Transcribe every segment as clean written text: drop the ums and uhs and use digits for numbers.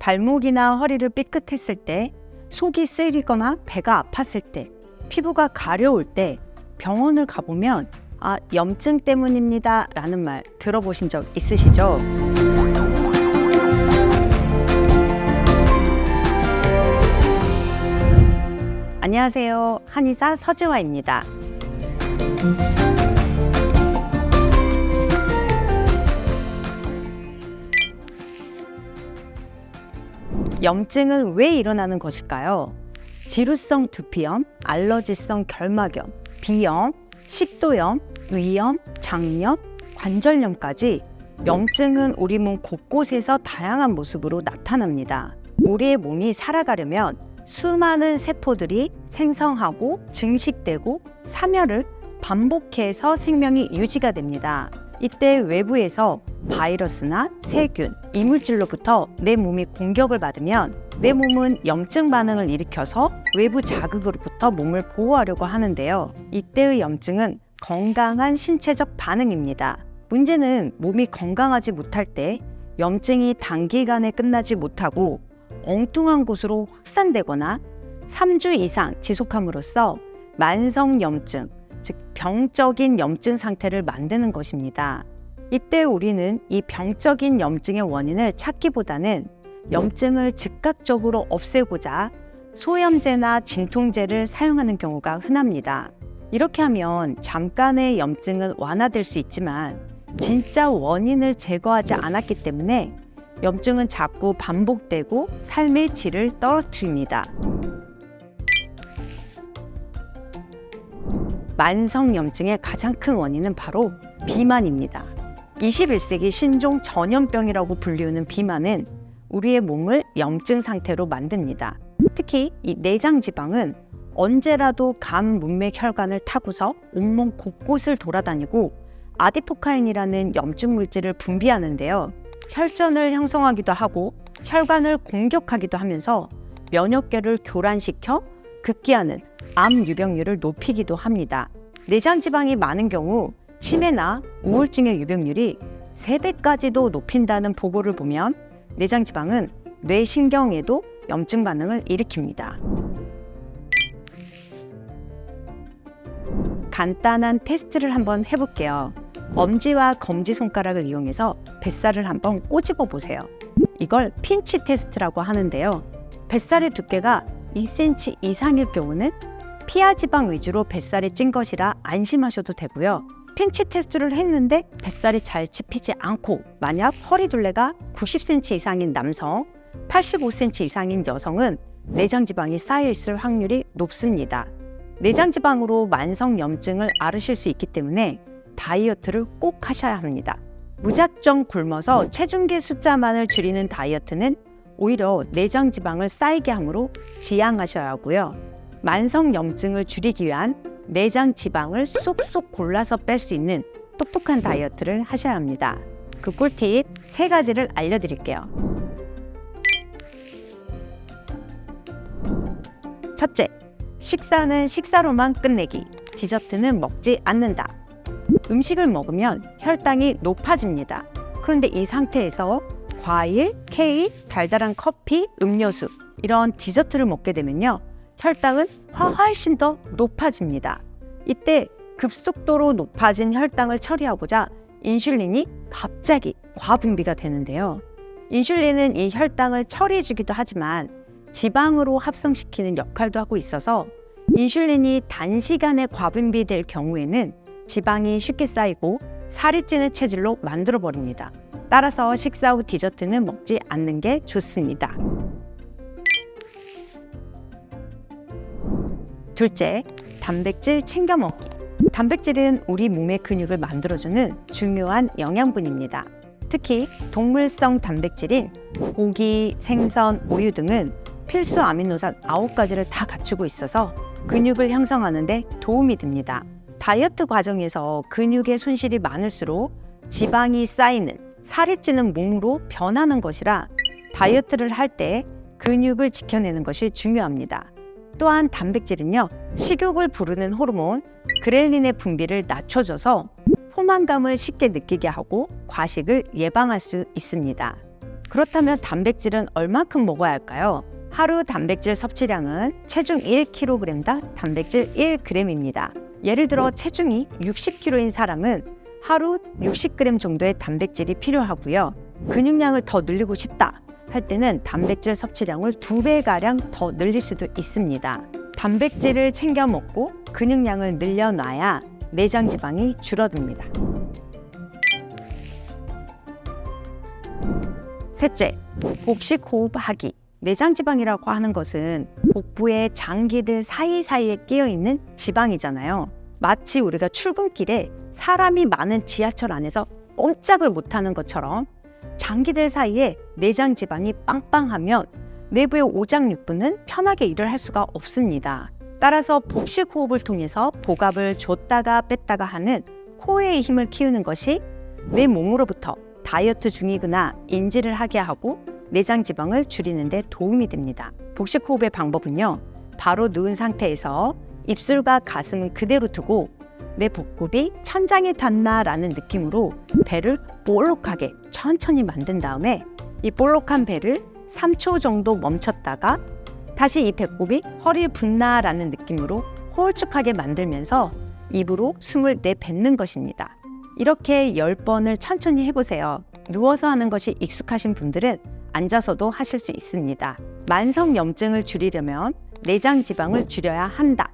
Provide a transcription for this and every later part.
발목이나 허리를 삐끗했을 때, 속이 쓰리거나 배가 아팠을 때, 피부가 가려울 때 병원을 가보면 염증 때문입니다 라는 말 들어보신 적 있으시죠? 안녕하세요. 한의사 서지화입니다. 염증은 왜 일어나는 것일까요? 지루성 두피염, 알러지성 결막염, 비염, 식도염, 위염, 장염, 관절염까지 염증은 우리 몸 곳곳에서 다양한 모습으로 나타납니다. 우리의 몸이 살아가려면 수많은 세포들이 생성하고 증식되고 사멸을 반복해서 생명이 유지가 됩니다. 이때 외부에서 바이러스나 세균, 이물질로부터 내 몸이 공격을 받으면 내 몸은 염증 반응을 일으켜서 외부 자극으로부터 몸을 보호하려고 하는데요. 이때의 염증은 건강한 신체적 반응입니다. 문제는 몸이 건강하지 못할 때 염증이 단기간에 끝나지 못하고 엉뚱한 곳으로 확산되거나 3주 이상 지속함으로써 만성염증, 즉 병적인 염증 상태를 만드는 것입니다. 이때 우리는 이 병적인 염증의 원인을 찾기보다는 염증을 즉각적으로 없애고자 소염제나 진통제를 사용하는 경우가 흔합니다. 이렇게 하면 잠깐의 염증은 완화될 수 있지만 진짜 원인을 제거하지 않았기 때문에 염증은 자꾸 반복되고 삶의 질을 떨어뜨립니다. 만성염증의 가장 큰 원인은 바로 비만입니다. 21세기 신종 전염병이라고 불리우는 비만은 우리의 몸을 염증 상태로 만듭니다. 특히 이 내장지방은 언제라도 간 문맥 혈관을 타고서 온몸 곳곳을 돌아다니고 아디포카인이라는 염증 물질을 분비하는데요. 혈전을 형성하기도 하고 혈관을 공격하기도 하면서 면역계를 교란시켜 급기야는 암 유병률을 높이기도 합니다. 내장지방이 많은 경우 치매나 우울증의 유병률이 3배까지도 높인다는 보고를 보면 내장지방은 뇌신경에도 염증 반응을 일으킵니다. 간단한 테스트를 한번 해볼게요. 엄지와 검지손가락을 이용해서 뱃살을 한번 꼬집어 보세요. 이걸 핀치 테스트라고 하는데요. 뱃살의 두께가 2cm 이상일 경우는 피하지방 위주로 뱃살이 찐 것이라 안심하셔도 되고요. 핀치 테스트를 했는데 뱃살이 잘 찝히지 않고 만약 허리둘레가 90cm 이상인 남성, 85cm 이상인 여성은 내장지방이 쌓여있을 확률이 높습니다. 내장지방으로 만성염증을 앓으실 수 있기 때문에 다이어트를 꼭 하셔야 합니다. 무작정 굶어서 체중계 숫자만을 줄이는 다이어트는 오히려 내장지방을 쌓이게 하므로 지양하셔야 하고요. 만성염증을 줄이기 위한 내장지방을 쏙쏙 골라서 뺄 수 있는 똑똑한 다이어트를 하셔야 합니다. 그 꿀팁 3가지를 알려드릴게요. 첫째, 식사는 식사로만 끝내기, 디저트는 먹지 않는다. 음식을 먹으면 혈당이 높아집니다. 그런데 이 상태에서 과일, 케이크, 달달한 커피, 음료수 이런 디저트를 먹게 되면요. 혈당은 훨씬 더 높아집니다. 이때 급속도로 높아진 혈당을 처리하고자 인슐린이 갑자기 과분비가 되는데요. 인슐린은 이 혈당을 처리해주기도 하지만 지방으로 합성시키는 역할도 하고 있어서 인슐린이 단시간에 과분비될 경우에는 지방이 쉽게 쌓이고 살이 찌는 체질로 만들어버립니다. 따라서 식사 후 디저트는 먹지 않는 게 좋습니다. 둘째, 단백질 챙겨 먹기. 단백질은 우리 몸의 근육을 만들어주는 중요한 영양분입니다. 특히 동물성 단백질인 고기, 생선, 우유 등은 필수 아미노산 9가지를 다 갖추고 있어서 근육을 형성하는 데 도움이 됩니다. 다이어트 과정에서 근육의 손실이 많을수록 지방이 쌓이는 살이 찌는 몸으로 변하는 것이라 다이어트를 할 때 근육을 지켜내는 것이 중요합니다. 또한 단백질은요, 식욕을 부르는 호르몬 그렐린의 분비를 낮춰줘서 포만감을 쉽게 느끼게 하고 과식을 예방할 수 있습니다. 그렇다면 단백질은 얼만큼 먹어야 할까요? 하루 단백질 섭취량은 체중 1kg당 단백질 1g입니다. 예를 들어 체중이 60kg인 사람은 하루 60g 정도의 단백질이 필요하고요. 근육량을 더 늘리고 싶다 할 때는 단백질 섭취량을 2배가량 더 늘릴 수도 있습니다. 단백질을 챙겨 먹고 근육량을 늘려놔야 내장 지방이 줄어듭니다. 셋째, 복식 호흡하기. 내장 지방이라고 하는 것은 복부의 장기들 사이사이에 끼어있는 지방이잖아요. 마치 우리가 출근길에 사람이 많은 지하철 안에서 꼼짝을 못하는 것처럼 장기들 사이에 내장 지방이 빵빵하면 내부의 오장육부는 편하게 일을 할 수가 없습니다. 따라서 복식 호흡을 통해서 복압을 줬다가 뺐다가 하는 코어의 힘을 키우는 것이 내 몸으로부터 다이어트 중이거나 인지를 하게 하고 내장 지방을 줄이는 데 도움이 됩니다. 복식 호흡의 방법은요. 바로 누운 상태에서 입술과 가슴은 그대로 두고 내 복부이 천장에 닿나라는 느낌으로 배를 볼록하게 천천히 만든 다음에 이 볼록한 배를 3초 정도 멈췄다가 다시 이 배꼽이 허리에 붙나라는 느낌으로 홀쭉하게 만들면서 입으로 숨을 내뱉는 것입니다. 이렇게 10번을 천천히 해보세요. 누워서 하는 것이 익숙하신 분들은 앉아서도 하실 수 있습니다. 만성염증을 줄이려면 내장 지방을 줄여야 한다.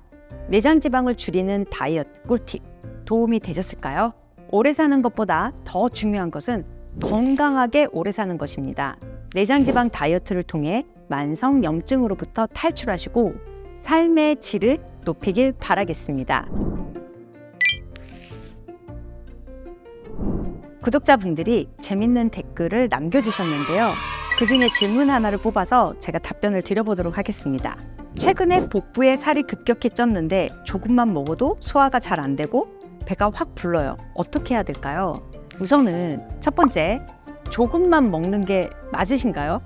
내장 지방을 줄이는 다이어트 꿀팁 도움이 되셨을까요? 오래 사는 것보다 더 중요한 것은 건강하게 오래 사는 것입니다. 내장 지방 다이어트를 통해 만성염증으로부터 탈출하시고 삶의 질을 높이길 바라겠습니다. 구독자분들이 재밌는 댓글을 남겨주셨는데요. 그중에 질문 하나를 뽑아서 제가 답변을 드려보도록 하겠습니다. 최근에 복부에 살이 급격히 쪘는데 조금만 먹어도 소화가 잘 안 되고 배가 확 불러요. 어떻게 해야 될까요? 우선은 첫 번째, 조금만 먹는 게 맞으신가요?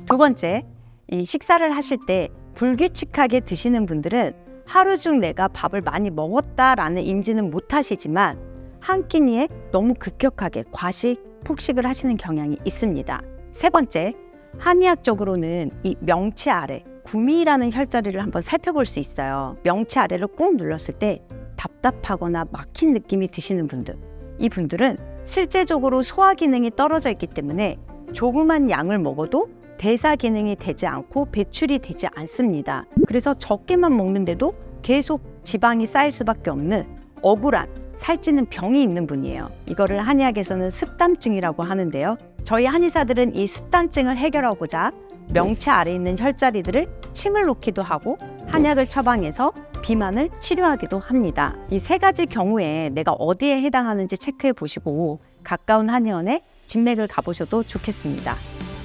두 번째, 이 식사를 하실 때 불규칙하게 드시는 분들은 하루 중 내가 밥을 많이 먹었다라는 인지는 못하시지만 한 끼니에 너무 급격하게 과식, 폭식을 하시는 경향이 있습니다. 세 번째, 한의학적으로는 이 명치 아래, 구미라는 혈자리를 한번 살펴볼 수 있어요. 명치 아래를 꾹 눌렀을 때 답답하거나 막힌 느낌이 드시는 분들, 이 분들은 실제적으로 소화 기능이 떨어져 있기 때문에 조그만 양을 먹어도 대사 기능이 되지 않고 배출이 되지 않습니다. 그래서 적게만 먹는데도 계속 지방이 쌓일 수밖에 없는 억울한 살찌는 병이 있는 분이에요. 이거를 한의학에서는 습담증이라고 하는데요. 저희 한의사들은 이 습담증을 해결하고자 명치 아래에 있는 혈자리들을 침을 놓기도 하고 한약을 처방해서 비만을 치료하기도 합니다. 이 세 가지 경우에 내가 어디에 해당하는지 체크해 보시고 가까운 한의원에 진맥을 가보셔도 좋겠습니다.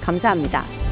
감사합니다.